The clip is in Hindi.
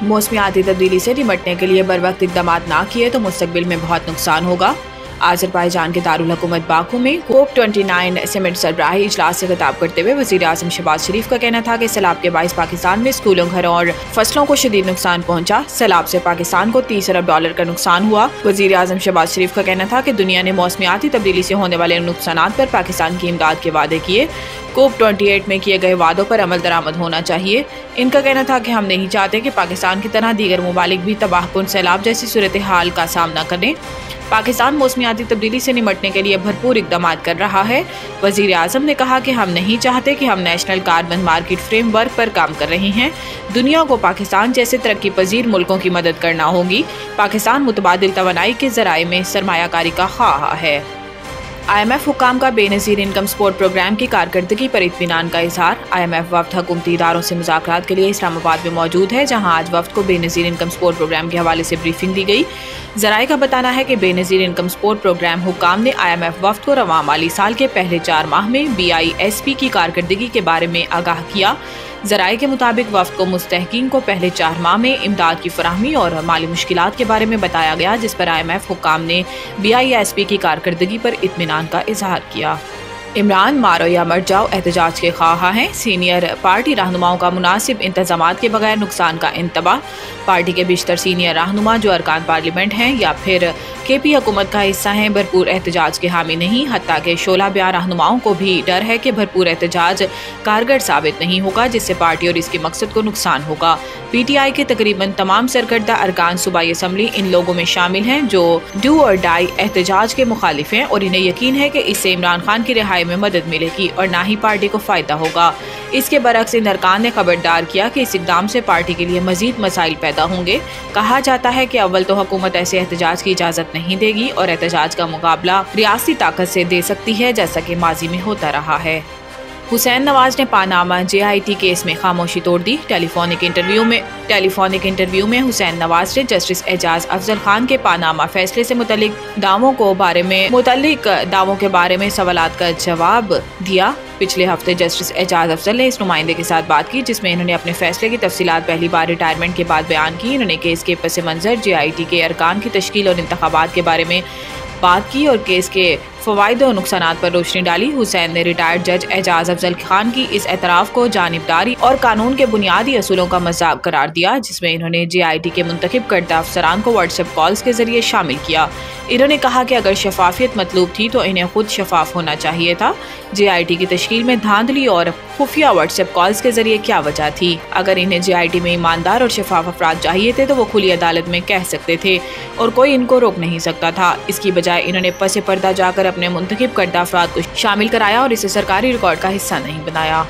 मौसमियाती तब्दीली से निपटने के लिए बरवक्त इक़दाम ना किए तो मुस्तकबिल में बहुत नुकसान होगा। आज़रबाईजान के दारुल हुकूमत बाकू में COP29 समिट सरबराही इजलास से खिताब करते हुए वज़ीर आज़म शहबाज शरीफ का कहना था कि सैलाब के बाइस पाकिस्तान में स्कूलों, घरों और फसलों को शदीद नुकसान पहुंचा। सैलाब से पाकिस्तान को $30 अरब का नुकसान हुआ। वज़ीर आज़म शहबाज शरीफ का कहना था कि दुनिया ने मौसमियाती तब्दीली से होने वाले नुकसान पर पाकिस्तान की इमदाद के वादे किए। COP28 में किए गए वादों पर अमल दरामद होना चाहिए। इनका कहना था कि हम नहीं चाहते कि पाकिस्तान की तरह दीगर ममालिक भी तबाहकुन सैलाब जैसी सूरत हाल का सामना करें। पाकिस्तान मौसमियाती तब्दीली से निपटने के लिए भरपूर इक़दाम कर रहा है। वज़ीर आज़म ने कहा कि हम नहीं चाहते कि हम नेशनल कार्बन मार्केट फ्रेमवर्क पर काम कर रहे हैं। दुनिया को पाकिस्तान जैसे तरक्की पजीर मुल्कों की मदद करना होगी। पाकिस्तान मुतबादिल तवानाई के ज़राए में सरमायाकारी का ख्वाह है। IMF हुक्काम का बेनज़ीर इनकम सपोर्ट प्रोग्राम की कारकर्दगी पर इत्मीनान का इजहार। IMF वफ्द हुकूमती इदारों से मुज़ाकरात के लिए इस्लामाबाद में मौजूद है, जहां आज वफ्द को बेनज़ीर इनकम सपोर्ट प्रोग्राम के हवाले से ब्रीफिंग दी गई। ज़राए का बताना है कि बेनज़ीर इनकम सपोर्ट प्रोग्राम हुक्काम ने IMF वफ्द को रवां माली साल के पहले 4 माह में BISP की कारकर्दगी के बारे में आगाह किया। ज़राए के मुताबिक वफ्द को मुस्तहकीन को पहले 4 माह में इमदाद की फराहमी और माली मुश्किलात के बारे में बताया गया, जिस पर IMF हुक्काम ने BISP की कारकर्दगी पर इत्मीनान का इजहार किया। इमरान मारो या मर जाओ एहतजाज के ख्वाह हैं। सीनियर पार्टी रहनुमाओं का मुनासिब इंतजामात के बगैर नुकसान का इंतबाह। पार्टी के बेशतर सीनियर रहनुमा जो अरकान पार्लियामेंट हैं या फिर KP हुकूमत का हिस्सा हैं, भरपूर एहतजाज के हामी नहीं। हत्ता के शोला ब्याह रहनुमाओं को भी डर है कि भरपूर एहतजाज कारगर साबित नहीं होगा, जिससे पार्टी और इसके मकसद को नुकसान होगा। PTI के तकरीबन तमाम सरकर्दा अरकान सूबाई असम्बली इन लोगों में शामिल हैं जो डू और डाई एहतजाज के मुखालिफ हैं और इन्हें यकीन है कि इससे इमरान खान की रिहाई में मदद मिलेगी और ना ही पार्टी को फायदा होगा। इसके बरक्स इन अरकान ने खबरदार किया कि इस इक़दाम से पार्टी के लिए मजीद मसाइल पैदा होंगे। कहा जाता है कि अव्वल तो हुकूमत ऐसे एहतजाज की इजाज़त नहीं देगी और एहतजाज का मुकाबला रियासती ताकत से दे सकती है, जैसा कि माजी में होता रहा है। हुसैन नवाज ने पानामा JIT केस में खामोशी तोड़ दी। टेलीफोनिक इंटरव्यू में हुसैन नवाज ने जस्टिस एजाज अफजल खान के पानामा फैसले से मुतल्लिक दावों के बारे में सवालात का जवाब दिया। पिछले हफ्ते जस्टिस एजाज अफजल ने इस नुमाइंदे के साथ बात की, जिसमें इन्होंने अपने फैसले की तफसीलात पहली बार रिटायरमेंट के बाद बयान की। इन्होंने केस के पस मंजर JIT के अरकान की तश्कील और इंतखाबात के बारे में बात की और केस के फ़वाइद और नुकसानात पर रोशनी डाली। हुसैन ने रिटायर्ड जज एजाज अफजल खान की इस एतराफ़ को जानिबदारी और कानून के बुनियादी असूलों का मज़ाक करार दिया, जिसमें इन्होंने JIT के मुंतखब करदा अफसरान को व्हाट्सएप कॉल्स के जरिए शामिल किया। इन्होंने कहा कि अगर शफाफियत मतलूब थी तो इन्हें खुद शफाफ होना चाहिए था। JIT की तश्कील में धांधली और खुफिया व्हाट्सएप कॉल्स के जरिए क्या वजह थी? अगर इन्हें JIT में ईमानदार और शफाफ अफराद चाहिए थे तो वो खुली अदालत में कह सकते थे और कोई इनको रोक नहीं सकता था। इसकी बजाय इन्होंने पसे पर्दा जाकर अपने मुंतखब करदा अफराद को शामिल कराया और इसे सरकारी रिकॉर्ड का हिस्सा नहीं बनाया।